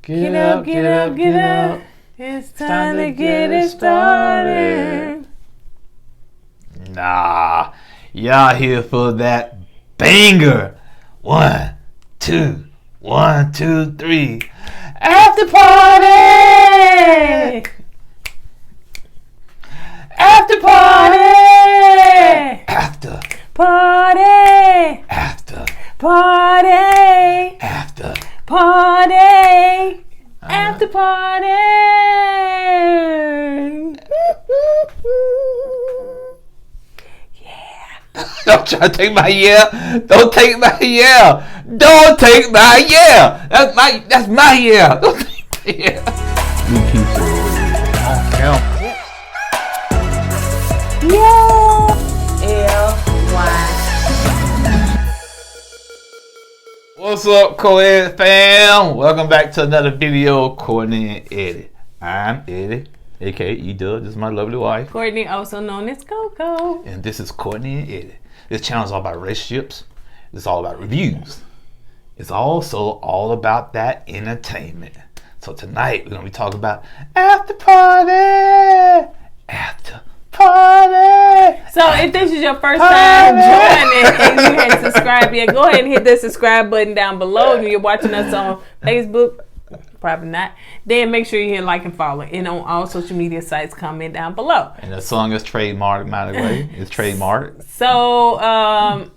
Get up, get up, get up. It's time to get it started. Nah, y'all here for that banger. 1, 2, 1, 2, 3. After party! After party! After Party! After Party! After Party! After party! Don't try to take my yeah. Don't take my yeah. Don't take my yeah. That's my yeah. Don't take my yeah. What's up, KOED fam? Welcome back to another video, Kourtney and Eddie. I'm Eddie, aka E-Dub. This is my lovely wife. Kourtney, also known as Coco. And this is Kourtney and Eddie. This channel is all about relationships. It's all about reviews. It's also all about that entertainment. So tonight we're gonna be talking about after party. After party. So if this is your first time joining and you haven't subscribed yet, go ahead and hit the subscribe button down below. If you're watching us on Facebook, probably not, then make sure you hit like and follow. And on all social media sites, comment down below. And the song is trademarked, by the way. It's trademarked. So,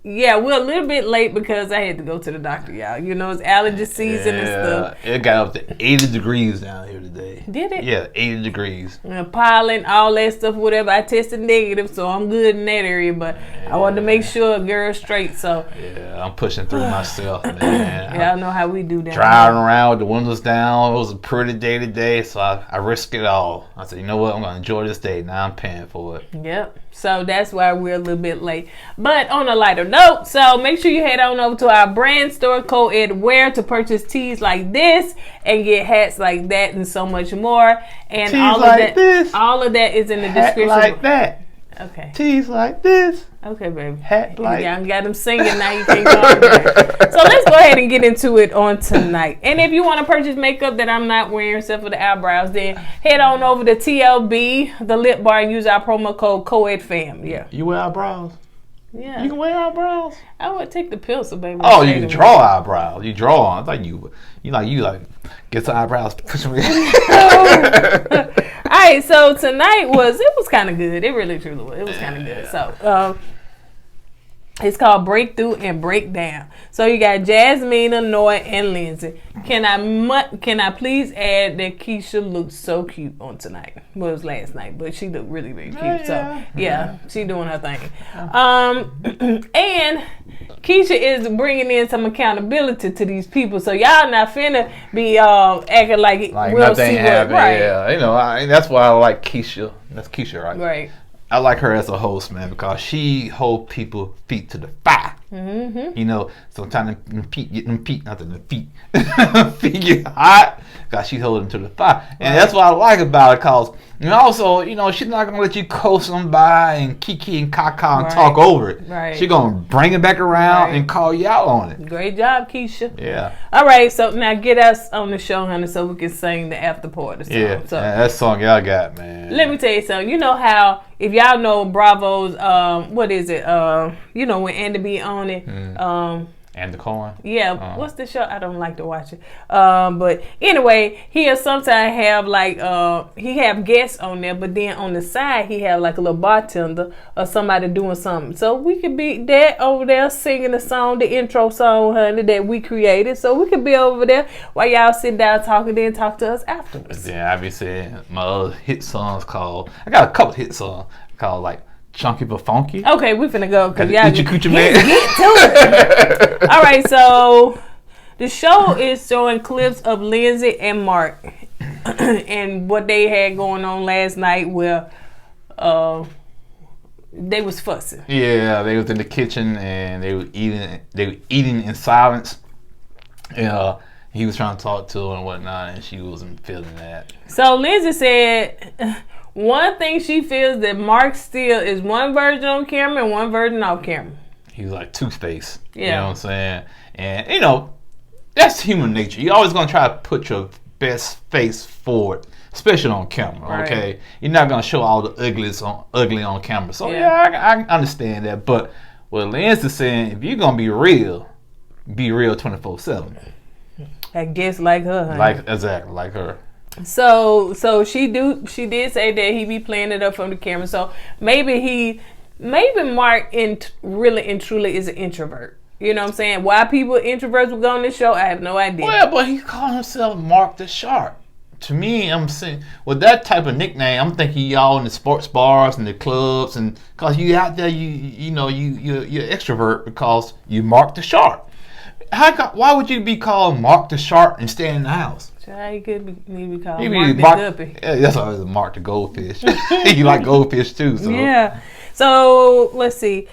yeah, we're a little bit late because I had to go to the doctor, y'all. You know, it's allergy season and stuff. It got up to 80 degrees down here today. Did it? Yeah, 80 degrees. Pollen, all that stuff, whatever. I tested negative, so I'm good in that area. But I wanted to make sure a girl straight, so. Yeah, I'm pushing through myself, man. Y'all know how we do that. Driving around with the windows down. It was a pretty day today, so I risked it all. I said, you know what? I'm going to enjoy this day. Now I'm paying for it. Yep. So that's why we're a little bit late. But on a lighter note, so make sure you head on over to our brand store, KOED Wear, to purchase tees like this and get hats like that and so much more. And tees all of like that, this. all of that is in the Hat description. like that. Okay. Tees like this. Okay, baby. Hat like. Y'all got them singing now. You can't go on there. So let's go ahead and get into it on tonight. And if you want to purchase makeup that I'm not wearing except for the eyebrows, then head on over to TLB, the lip bar, and use our promo code KOEDFAM. Yeah. You wear eyebrows? Yeah. You can wear eyebrows? I would take the pencil, baby. Oh, you can draw eyebrows. You draw on. I thought you get some eyebrows, push them in. All right, so tonight was kind of good. It really truly was. It was kind of good. So it's called Breakthrough and Breakdown. So you got Jasmina, Noy, and Lindsay. Can I please add that Keisha looked so cute on tonight? Well, it was last night, but she looked really, really cute. So yeah, she doing her thing. And Keisha is bringing in some accountability to these people. So y'all not finna be acting like we'll nothing happened. Right. Yeah, you know, that's why I like Keisha. That's Keisha, right? Right. I like her as a host, man, because she hold people feet to the fire. Mm-hmm. You know, sometimes them feet get feet get hot because she hold them to the fire. And that's what I like about it, because also, she's not going to let you coast them by and kiki and caca and talk over it. Right. She's going to bring it back around and call you out on it. Great job, Keisha. Yeah. All right, so now get us on the show, honey, so we can sing the after party song. Yeah, so, that song y'all got, man. Let me tell you something. You know how, if y'all know Bravo's, what is it? When Andy be on it. And the corn. Yeah, what's the show? I don't like to watch it. But anyway, he'll sometimes have he have guests on there, but then on the side he have like a little bartender or somebody doing something. So we could be that over there singing the song, the intro song, honey, that we created. So we could be over there while y'all sit down talking, then talk to us afterwards. Yeah, I be saying my other hit songs I got a couple hit songs called like Chunky but Funky. Okay, we finna go because y'all get to it. All right, so the show is showing clips of Lindsay and Mark and what they had going on last night, where they was fussing. Yeah, they was in the kitchen and they were eating in silence. He was trying to talk to her and whatnot, and she wasn't feeling that. So Lindsay said one thing she feels that Mark still is one version on camera and one version off camera. He was like Two-Face. Yeah. You know what I'm saying? And, that's human nature. You're always gonna try to put your best face forward, especially on camera. Okay, you're not gonna show all the ugly on camera. So I understand that. But what Lance is saying, if you're gonna be real 24/7. I guess like her, honey. Exactly like her. So she did say that he be playing it up from the camera. So maybe Mark really and truly is an introvert. You know what I'm saying? Why introverts would go on this show, I have no idea. Well, but he called himself Mark the Shark. To me, I'm saying with that type of nickname, I'm thinking y'all in the sports bars and the clubs, and cause you out there, you're extrovert because you Mark the Shark. Why would you be called Mark the Shark and stay in the house? He could be called Mark the Guppy. Yeah, that's always Mark the Goldfish. You like goldfish too, so. Yeah. So let's see.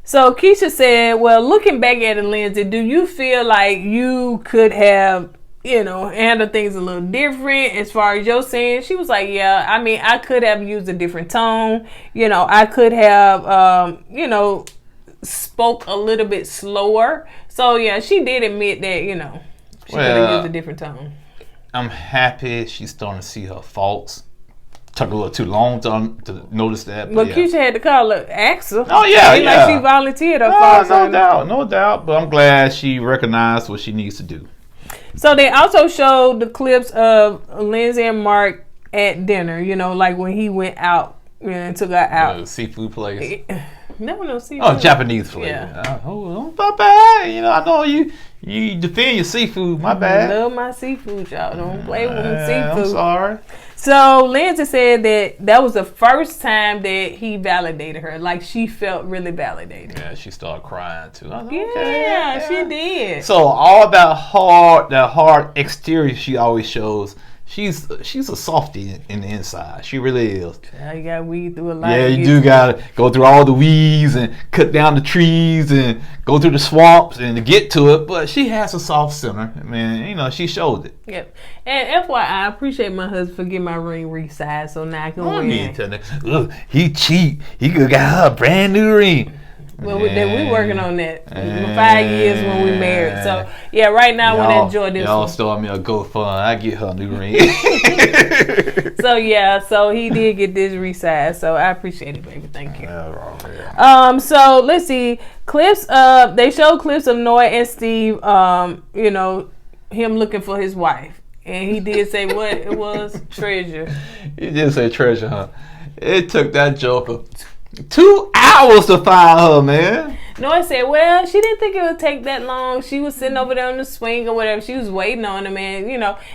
So Keisha said, well, looking back at it, Lindsay, do you feel like you could have, handled things a little different as far as your saying? She was like, yeah, I mean, I could have used a different tone. I could have, spoke a little bit slower. So, yeah, she did admit that, she could have used a different tone. I'm happy she's starting to see her faults. Took a little too long to notice that. But Keisha had to call her, ask her. Oh, yeah, Like she volunteered her faults. No doubt. But I'm glad she recognized what she needs to do. So they also showed the clips of Lindsay and Mark at dinner, like when he went out and took her out. Seafood place. No seafood. Oh, Japanese place. Yeah. Oh, not bad. I know you defend your seafood. My bad. I love my seafood, y'all. Don't play with my seafood. I'm sorry. So Lindsay said that was the first time that he validated her. Like she felt really validated. Yeah, she started crying too. Yeah, she did. So all that hard exterior she always shows, she's a softie in the inside. She really is. Yeah, you gotta weed through a lot. Yeah, you do gotta go through all the weeds and cut down the trees and go through the swamps and to get to it. But she has a soft center. Man, she showed it. Yep. And FYI, I appreciate my husband for getting my ring resized so now I can win. He cheap. He could got her a brand new ring. Well, we working on that. 5 years when we married. So, yeah, right now I want to enjoy this. Y'all start me a GoFund. I get her a new ring. So, yeah. So, he did get this resized. So, I appreciate it, baby. Thank you. So, let's see. They showed clips of Noy and Steve, him looking for his wife. And he did say what it was? Treasure. He did say treasure, huh? It took that joker 2 hours to find her, man. Noy said, well, she didn't think it would take that long. She was sitting over there on the swing or whatever. She was waiting on him, and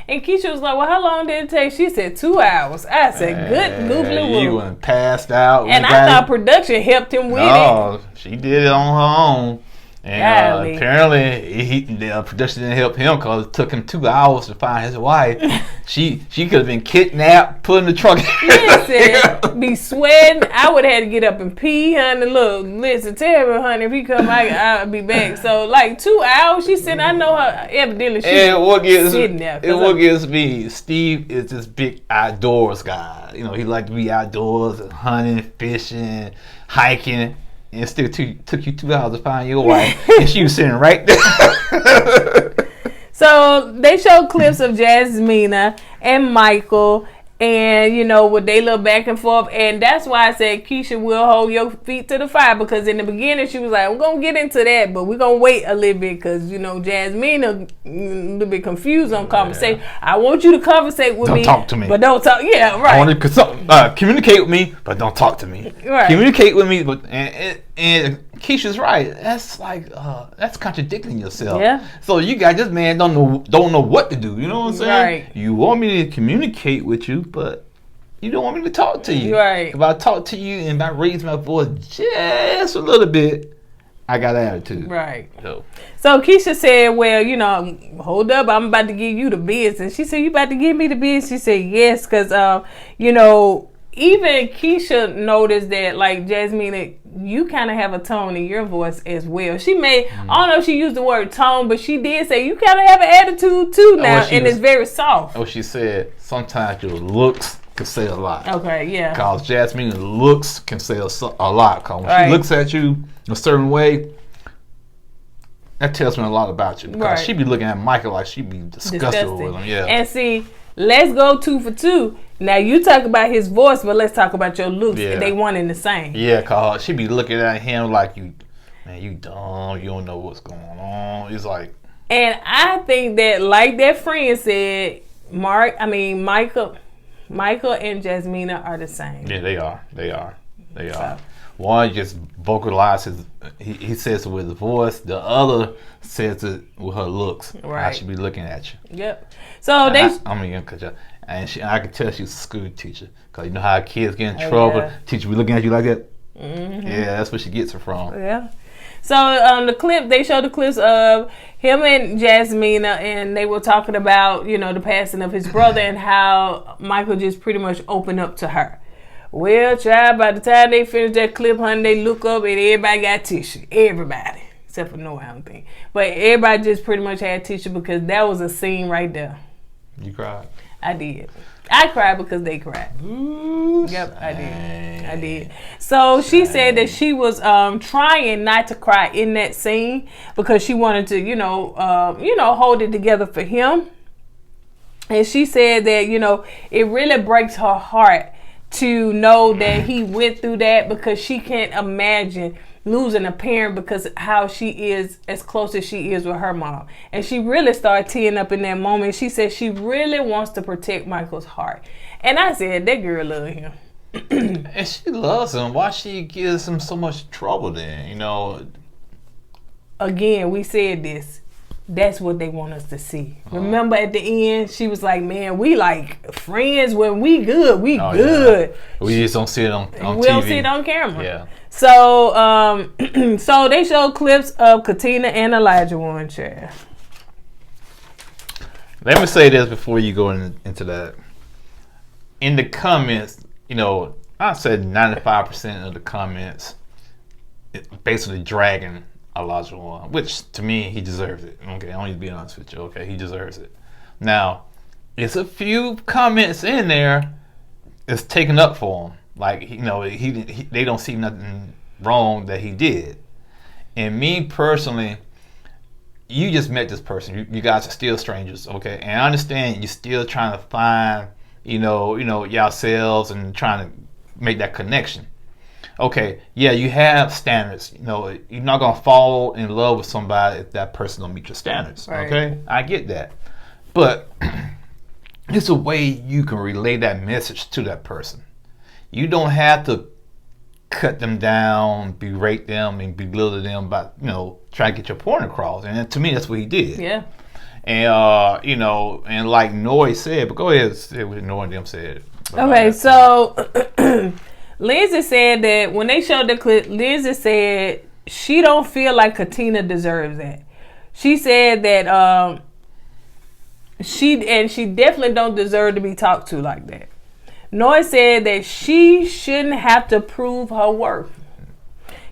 And Keisha was like, well, how long did it take? She said 2 hours. I said, good googly woo. You went passed out. And I thought production helped him with it. Oh, she did it on her own. And apparently, the production didn't help him because it took him 2 hours to find his wife. She could have been kidnapped, put in the truck. Listen, be sweating. I would have had to get up and pee, honey. Look, listen, tell me, honey, if he come, I'll be back. So, 2 hours, she said, I know her. Evidently, she's sitting there. And what gives me, Steve is this big outdoors guy. He like to be outdoors, hunting, fishing, hiking. And it still took you 2 hours to find your wife, and she was sitting right there. So they showed clips of Jasmina and Michael, and with they little back and forth, and that's why I said Keisha will hold your feet to the fire, because in the beginning she was like, we're gonna get into that, but we're gonna wait a little bit because Jasmina a little bit confused on conversation. I want you to conversate with me. Don't talk to me. But don't talk. Yeah, right. I want you to communicate with me, but don't talk to me. Right. Communicate with me, but and Keisha's right. That's that's contradicting yourself. Yeah. So you guys, this man don't know what to do. You know what I'm saying? Right. You want me to communicate with you, but you don't want me to talk to you. Right. If I talk to you and I raise my voice just a little bit, I got attitude. Right. So Keisha said, well, hold up, I'm about to give you the biz. And she said, you about to give me the biz? She said, yes, because, even Keisha noticed that, like, Jasmina, you kind of have a tone in your voice as well. She I don't know if she used the word tone, but she did say you kind of have an attitude too now, it's very soft. Oh, she said sometimes your looks can say a lot. Okay, yeah. Because Jasmina looks can say a lot. Because when she looks at you a certain way, that tells me a lot about you, because she be looking at Michael like she be disgusted with him. Yeah. And see, let's go 2 for 2. Now you talk about his voice, but let's talk about your looks. Yeah. They one and the same. Yeah, cause she be looking at him like, you dumb. You don't know what's going on. It's like. And I think that, like that friend said, Michael and Jasmina are the same. Yeah, they are. So. One just vocalizes, he says it with his voice. The other says it with her looks. Right. I should be looking at you. Yep. So I can tell she's a school teacher, because you know how kids get in trouble. Yeah. Teacher be looking at you like that. Mm-hmm. Yeah, that's where she gets it from. Yeah. So they showed the clips of him and Jasmina, and they were talking about, the passing of his brother and how Michael just pretty much opened up to her. Well, child, by the time they finished that clip, honey, they look up and everybody got tissue. Everybody. Except for Noy, I don't think. But everybody just pretty much had tissue, because that was a scene right there. You cried? I did. I cried because they cried. Ooh, yep, I did. So she said that she was trying not to cry in that scene, because she wanted to, hold it together for him. And she said that, it really breaks her heart to know that he went through that, because she can't imagine losing a parent because how she is as close as she is with her mom. And she really started tearing up in that moment. She said she really wants to protect Michael's heart. And I said, that girl loves him. And she loves him. Why she gives him so much trouble then, Again, we said this. That's what they want us to see. Remember at the end, she was like, man, we like friends when we good. We good. Yeah. We just don't see it on TV. We don't see it on camera. Yeah. So so they showed clips of Katina and Olajuwon, chair. Let me say this before you go into that. In the comments, I said 95% of the comments basically dragging Olajuwon, which to me, he deserves it. Okay, I want to be honest with you. Okay, he deserves it. Now, it's a few comments in there that's taken up for him. Like, they don't see nothing wrong that he did. And me personally, you just met this person. You guys are still strangers, okay? And I understand you're still trying to find, yourselves and trying to make that connection. Okay, yeah, you have standards. You're not gonna fall in love with somebody if that person don't meet your standards. Right. Okay, I get that, but it's a way you can relay that message to that person. You don't have to cut them down, berate them, and belittle them by trying to get your point across. And to me, that's what he did. Yeah. And and like Noy said, but go ahead and say what Noy and them said. Okay, so. Lindsay said that when they showed the clip, Lindsay said she don't feel like Katina deserves that. She said that she definitely don't deserve to be talked to like that. Noy said that she shouldn't have to prove her worth.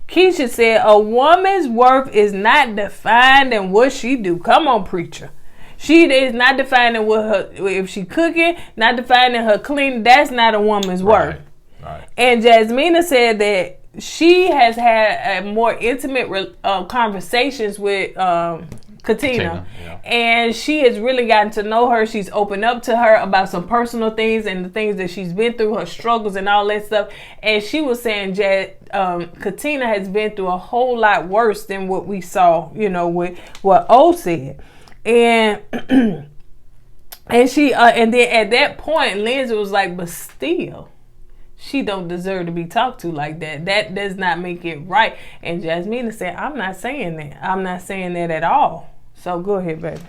Keisha said a woman's worth is not defined in what she do. Come on, preacher. She is not defining if she cooking, not defining her cleaning. That's not a woman's worth. Right. And Jasmina said that she has had more intimate conversations with Katina. Yeah. And she has really gotten to know her. She's opened up to her about some personal things and the things that she's been through, her struggles and all that stuff. And she was saying Katina has been through a whole lot worse than what we saw, with what O said. And and she and then at that point, Lindsay was like, but still, she don't deserve to be talked to like that. That does not make it right. And Jasmina said, I'm not saying that. I'm not saying that at all. So go ahead, baby.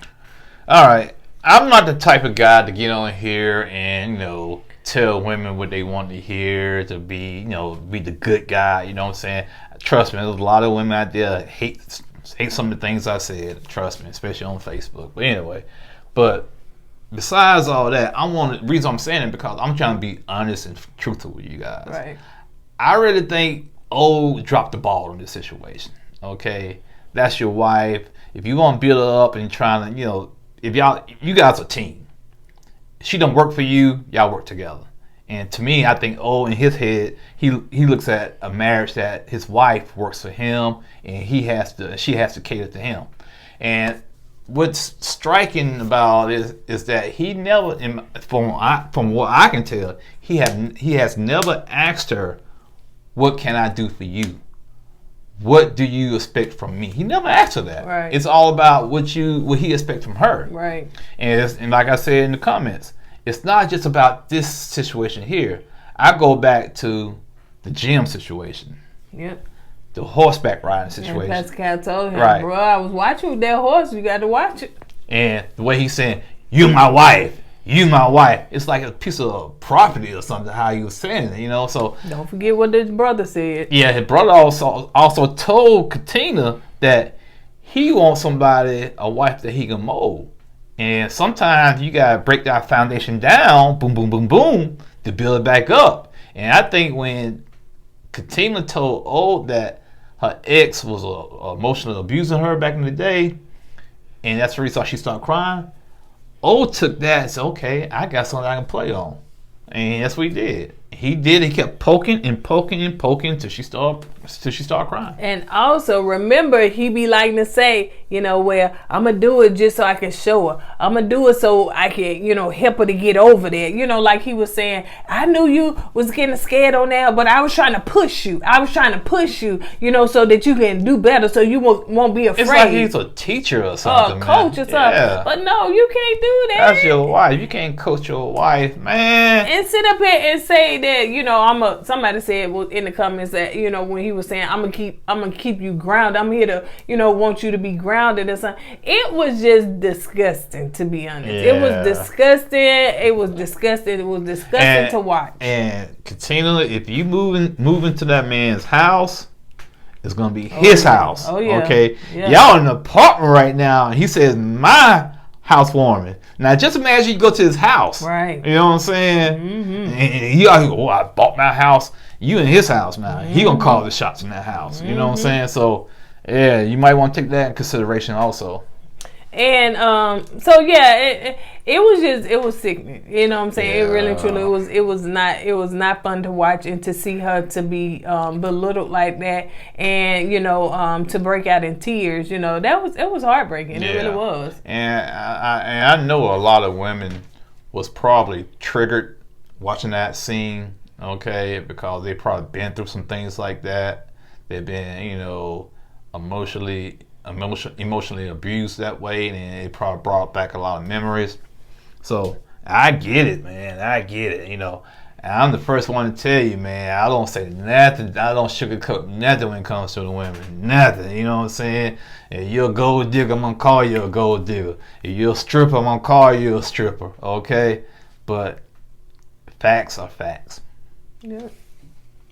All right. I'm not the type of guy to get on here and, tell women what they want to hear, to be, be the good guy. You know what I'm saying? Trust me, there's a lot of women out there that hate some of the things I said. Trust me, especially on Facebook. But anyway, besides all that, the reason I'm saying it because I'm trying to be honest and truthful with you guys. Right. I really think dropped the ball in this situation. Okay, that's your wife. If you want to build her up and trying to, if you guys are a team. She don't work for you. Y'all work together. And to me, I think in his head, he looks at a marriage that his wife works for him and she has to cater to him. And what's striking about it is that he never, from what I can tell, he has never asked her, "What can I do for you? What do you expect from me?" He never asked her that. Right. It's all about what he expects from her. Right. And like I said in the comments, it's not just about this situation here. I go back to the gym situation. Yep. The horseback riding situation. And Pascal told him, right. "Bro, I was watching with that horse. You got to watch it." And the way he's saying, "You my wife. You my wife." It's like a piece of property or something, how he was saying it, you know. So don't forget what his brother said. Yeah, his brother also told Katina that he wants a wife that he can mold. And sometimes you gotta break that foundation down, boom, boom, boom, boom, to build it back up. And I think when Katina told Old that her ex was emotionally abusing her back in the day, and that's the reason she started crying, Old took that and said, "Okay, I got something I can play on." And that's what he did. He kept poking and poking and poking till she started crying. And also remember, he be liking to say, well, I'm gonna do it just so I can show her. I'm gonna do it so I can, help her to get over that. Like he was saying, I knew you was getting scared on that, but I was trying to push you. So that you can do better, so you won't be afraid. It's like he's a teacher or something, coach or something. Yeah. But no, you can't do that. That's your wife. You can't coach your wife, man. And sit up here and say that, somebody said in the comments that, when he was saying, I'm gonna keep you grounded. I'm here to, want you to be grounded or something. It was just disgusting, to be honest. Yeah. It was disgusting to watch. And Katina, if you move into that man's house, it's gonna be his house. Oh yeah. Okay. Yeah. Y'all in an apartment right now, and he says my housewarming. Now just imagine you go to his house. Right. You know what I'm saying? Mm-hmm. And you out here, I bought my house. You in his house now. Mm-hmm. He gonna call the shots in that house. You know what I'm saying? So yeah, you might want to take that in consideration also. And it was sickening. You know what I'm saying? Yeah. It really truly it was not fun to watch, and to see her to be belittled like that, and to break out in tears, it was heartbreaking. Yeah. It really was. And I know a lot of women was probably triggered watching that scene, okay, because they probably been through some things like that. They've been, emotionally abused that way, and it probably brought back a lot of memories. So I get it, man. I get it. And I'm the first one to tell you, man, I don't say nothing. I don't sugarcoat nothing when it comes to the women. Nothing. You know what I'm saying? If you're a gold digger, I'm going to call you a gold digger. If you're a stripper, I'm going to call you a stripper. Okay? But facts are facts. Yeah.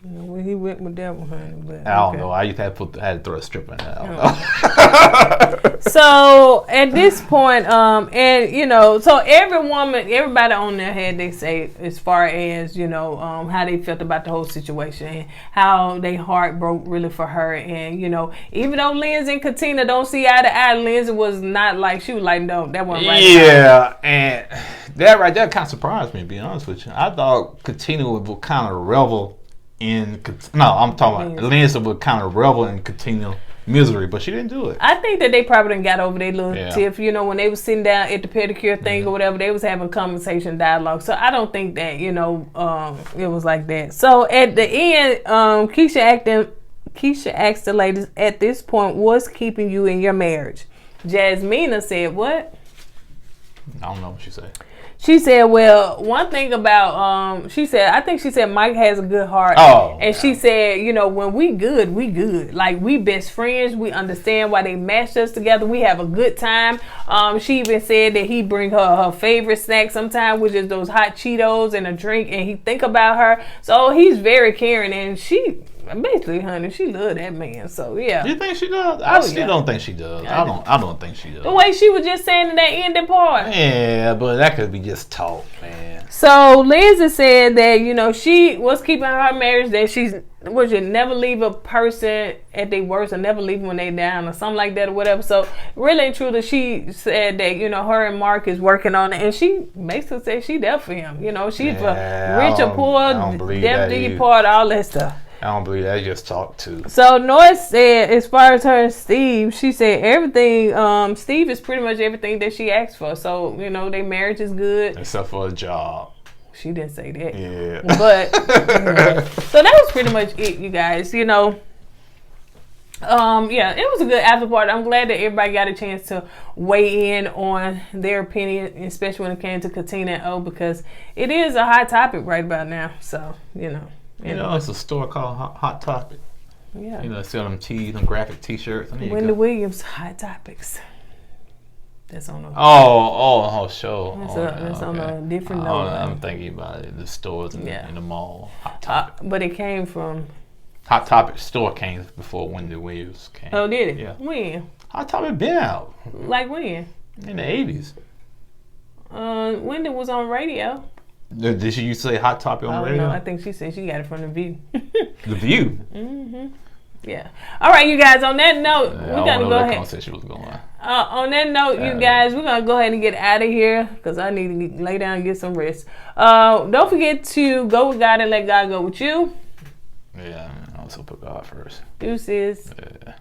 Where he went with that one, honey. But, I don't know. I used to had to throw a stripper in there. I don't know. So at this point, so everybody on there had they say as far as how they felt about the whole situation, and how they heart broke really for her, and even though Lindsay and Katina don't see eye to eye, Lindsay was not like, she was like, no, that wasn't right. Yeah, and that right there kind of surprised me, to be honest with you. I thought Katina would kind of revel I'm talking about Lindsay would kind of revel in Katina misery, but she didn't do it. I think that they probably done got over their little tiff. When they was sitting down at the pedicure thing or whatever, they was having conversation, dialogue. So I don't think that it was like that. So at the end, Keisha asked the ladies, at this point, what's keeping you in your marriage? Jasmina said what? I don't know what she said. She said, well, one thing about, I think she said Mike has a good heart. Oh. And she said, when we good, we good. Like, we best friends. We understand why they matched us together. We have a good time. She even said that he bring her favorite snack sometimes, which is those hot Cheetos and a drink, and he think about her. So he's very caring, and basically, honey, she love that man. So yeah. You think she does? I still don't think she does. I don't think she does. The way she was just saying in that ending part. Yeah, but that could be just talk, man. So Lindsay said that she was keeping her marriage, that she's never leave a person at their worst, or never leave them when they down, or something like that, or whatever. So really and truly, she said that her and Mark is working on it, and she basically said she there for him. She's for rich or poor, deaf, diggy part, all that stuff. I don't believe that. I just talked to. So Noy said, as far as her and Steve, she said everything. Steve is pretty much everything that she asked for. So their marriage is good, Except for a job. She didn't say that. Yeah. But so that was pretty much it, you guys. Yeah, it was a good after party. I'm glad that everybody got a chance to weigh in on their opinion, especially when it came to Katina and O, because it is a hot topic right about now. So, it's a store called Hot Topic. Yeah. Sell them tees and graphic T-shirts. Wendy Williams, Hot Topics. That's on a show. That's on a different note. I'm thinking about it. The stores in the mall. Hot Topic. But it came from... Hot Topic store came before Wendy Williams came. Oh, did it? Yeah. When? Hot Topic been out. Like when? In the 80s. Wendy was on radio. Did she used to say Hot Topic on radio? No, I think she said she got it from The View. The View? Mm-hmm. Yeah. All right, you guys, on that note, we're going to go ahead. Conversation was going on. On that note, you guys, we're going to go ahead and get out of here because I need to lay down and get some rest. Don't forget to go with God and let God go with you. Yeah, I also put God first. Deuces. Yeah.